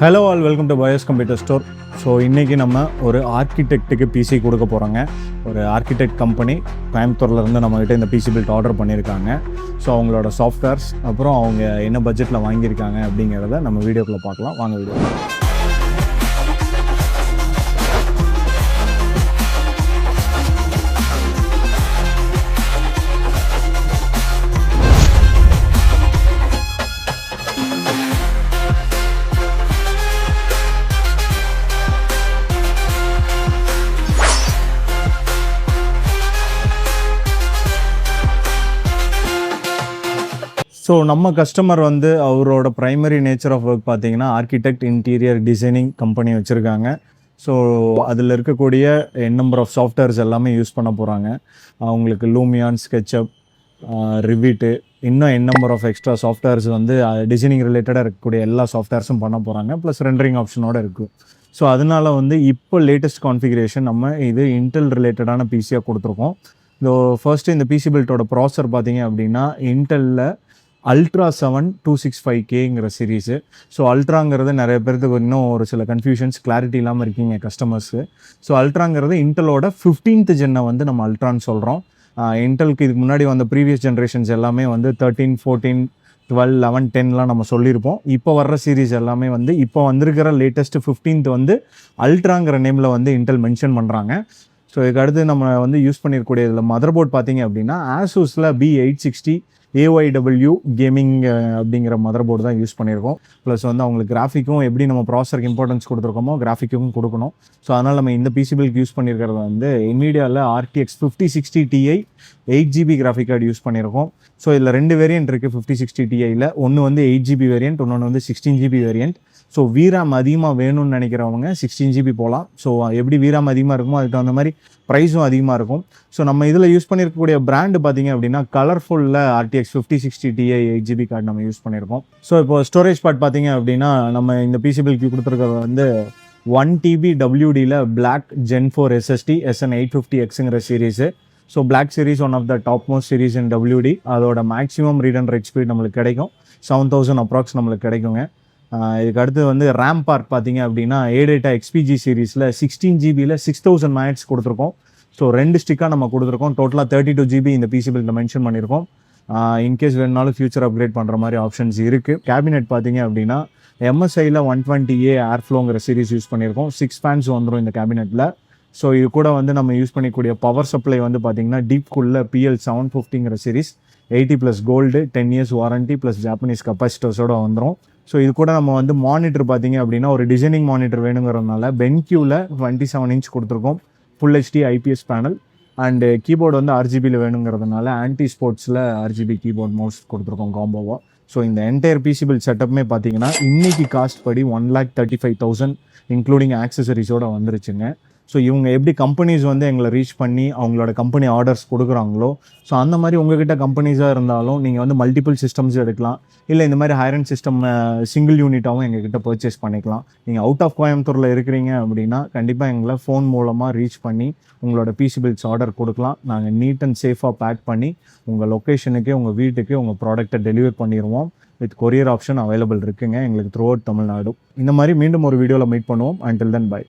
Hello all, welcome to BYOS computer store. So இன்றைக்கி நம்ம ஒரு ஆர்கிடெக்ட்டுக்கு பிசி கொடுக்க போகிறோங்க. ஒரு ஆர்கிடெக்ட் கம்பெனி கோயம்புத்தூர்லேருந்து நம்மகிட்ட இந்த பிசி பில்ட் ஆர்டர் பண்ணியிருக்காங்க. ஸோ அவங்களோட சாஃப்ட்வேர்ஸ் அப்புறம் அவங்க என்ன பட்ஜெட்டில் வாங்கியிருக்காங்க அப்படிங்கிறத நம்ம வீடியோக்குள்ளே பார்க்கலாம். வாங்க வீடியோ. ஸோ நம்ம கஸ்டமர் அவரோட ப்ரைமரி நேச்சர் ஆஃப் ஒர்க் பார்த்தீங்கன்னா ஆர்கிடெக்ட், இன்டீரியர் டிசைனிங் கம்பெனி வச்சுருக்காங்க. ஸோ அதில் இருக்கக்கூடிய நம்பர் ஆஃப் சாஃப்ட்வேர்ஸ் எல்லாமே யூஸ் பண்ண போகிறாங்க. அவங்களுக்கு லூமியான், ஸ்கெட்சப், ரிவிட்டு, இன்னும் number of extra softwares designing ரிலேட்டடாக இருக்கக்கூடிய எல்லா சாஃப்ட்வேர்ஸும் பண்ண போகிறாங்க. ப்ளஸ் ரெண்டரிங் ஆப்ஷனோடு இருக்குது. ஸோ அதனால் இப்போ லேட்டஸ்ட் கான்ஃபிகரேஷன் நம்ம இது இன்டெல் ரிலேட்டடான பிசியாக கொடுத்துருக்கோம். ஃபர்ஸ்ட்டு இந்த பிசி பில்ட்டோட ப்ராசர் பார்த்தீங்க அப்படின்னா இன்டெல்லில் அல்ட்ரா 7 265Kங்கிற சீரீஸு. ஸோ அல்ட்ராங்கிறது நிறைய பேருக்கு இன்னும் ஒரு சில கன்ஃபியூஷன்ஸ், கிளாரிட்டி இல்லாமல் இருக்கீங்க கஸ்டமர்ஸு. ஸோ அல்ட்ராங்கிறது இன்டெலோட 15th ஜென்னை நம்ம அல்ட்ரான்னு சொல்கிறோம். இன்டெலுக்கு இதுக்கு முன்னாடி வந்த ப்ரீவியஸ் ஜென்ரேஷன்ஸ் எல்லாமே 13, 14, 12, 11, 10லாம் நம்ம சொல்லியிருப்போம். இப்போ வர்ற சீரீஸ் எல்லாமே இப்போ வந்திருக்கிற லேட்டஸ்ட் 15th அல்ட்ராங்கிற நேமில் இன்டெல் மென்ஷன் பண்ணுறாங்க. ஸோ இதுக்கு அடுத்து நம்ம யூஸ் பண்ணியிருக்கக்கூடிய இதில் மதர்போர்ட் பார்த்தீங்க அப்படின்னா ஆசூஸில் B860 AYW கேமிங் அப்படிங்கிற மதர்போர்டு தான் யூஸ் பண்ணியிருக்கோம். ப்ளஸ் அவங்களுக்கு கிராஃபிக்கும் எப்படி நம்ம ப்ராசருக்கு இம்பார்ட்டன்ஸ் கொடுத்துருக்கோமோ கிராஃபிக்கும் கொடுக்கணும். ஸோ அதனால் நம்ம இந்த பிசிபிளுக்கு யூஸ் பண்ணியிருக்கிறது NVIDIAவில் RTX 5060 Ti 8GB graphic card use பண்ணியிருக்கோம். ஸோ இதில் 2 வேரியன்ட் இருக்குது 5060 Tiயில். ஒன்று 8GB வேரியன்ட், இன்னொன்று 16GB வேரியன்ட். ஸோ VRAM அதிகமாக வேணும்னு நினைக்கிறவங்க 16GB போகலாம். ஸோ எப்படி VRAM அதிகமாக இருக்குமோ அதுக்கு தகுந்த மாதிரி ப்ரைஸும் அதிகமாக இருக்கும். ஸோ நம்ம இதில் யூஸ் பண்ணியிருக்கக்கூடிய பிராண்டு பார்த்தீங்க அப்படின்னா கலர்ஃபுல்லில் RTX 5060 Ti 8GB கார்டு நம்ம யூஸ் பண்ணியிருக்கோம். ஸோ இப்போ ஸ்டோரேஜ் பார்ட் பார்த்தீங்க அப்படின்னா நம்ம இந்த பிசிபிளுக்கு கொடுத்துருக்கிறது 1TB WDயில் Black Gen 4 SSD SN850Xங்கிற series. So Black series one of the top most series in WD. அதோட maximum read and write speed நம்மளுக்கு கிடைக்கும் 7000 அப்ராக்ஸ் நம்மளுக்கு கிடைக்குங்க. இதுக்கு அடுத்து ரேம் பார்ட் பார்த்தீங்க அப்படின்னா A-Data XPG சீரீஸில் 16GBயில் 6000 MHz கொடுத்துருக்கோம். ஸோ 2 ஸ்டிக்காக நம்ம கொடுத்துருக்கோம். டோட்டலாக 32GB இந்த பிசிபிளில் மென்ஷன் பண்ணியிருக்கோம். இன்கேஸ் வேணுனாலும் ஃபியூச்சர் அப்கிரேட் பண்ணுற மாதிரி ஆப்ஷன்ஸ் இருக்குது. கேபினெட் பார்த்தீங்க அப்படின்னா MSIயில் 120A ஏர்ஃப்ளோங்கிற சீரீஸ் யூஸ் பண்ணியிருக்கோம். 6 ஃபேன்ஸ் வந்துடும் இந்த கேபினெட்டில். ஸோ இது கூட நம்ம யூஸ் பண்ணிக்கூடிய பவர் சப்ளை பார்த்தீங்கன்னா டீப்குள்ள PL750ங்கிற series 80+ gold, 10 years warranty plus Japanese கப்பாசிட்டர்ஸோடு வந்துடும். ஸோ இது கூட நம்ம மானிட்டர் பார்த்தீங்க அப்படின்னா ஒரு டிசைனிங் மானிட்டர் வேணுங்கிறதுனால பென்கியூவில் 27 inch கொடுத்துருக்கோம். Full HD IPS panel and keyboard RGBயில் வேணுங்கிறதுனால ஆன்டி ஸ்போர்ட்ஸில் RGB கீபோர்ட் மவுஸ் கொடுத்துருக்கோம் காம்போவாக. ஸோ இந்த என்டையர் பிசிபிள் செட்டப்புமே பார்த்தீங்கன்னா இன்றைக்கி காஸ்ட் படி 1,35,000 இன்க்ளூடிங் ஆக்சசரிஸோடு வந்துருச்சுங்க. ஸோ இவங்க எப்படி கம்பெனிஸ் எங்களை ரீச் பண்ணி அவங்களோட கம்பெனி ஆர்டர்ஸ் கொடுக்குறாங்களோ, ஸோ அந்த மாதிரி உங்ககிட்ட கம்பெனிஸாக இருந்தாலும் நீங்கள் மல்டிபிள் சிஸ்டம்ஸ் எடுக்கலாம். இல்லை இந்த மாதிரி ஹையர் அண்ட் சிஸ்டம் சிங்கிள் யூனிட்டாகவும் எங்ககிட்ட பர்ச்சேஸ் பண்ணிக்கலாம். நீங்கள் அவுட் ஆஃப் கோயம்புத்தூரில் இருக்கிறீங்க அப்படின்னா கண்டிப்பாக எங்களை ஃபோன் மூலமாக ரீச் பண்ணி உங்களோட பிசிபிள்ஸ் ஆர்டர் கொடுக்கலாம். நாங்கள் நீட் அண்ட் சேஃபாக பேக் பண்ணி உங்கள் லொக்கேஷனுக்கு, உங்கள் வீட்டுக்கு உங்கள் ப்ராடக்ட்டை டெலிவர் பண்ணிடுவோம். வித் கொரியர் ஆப்ஷன் அவைலபிள் இருக்குங்க எங்களுக்கு த்ரூ அவுட் தமிழ்நாடு. இந்த மாதிரி மீண்டும் ஒரு வீடியோவில் மீட் பண்ணுவோம். Until then by.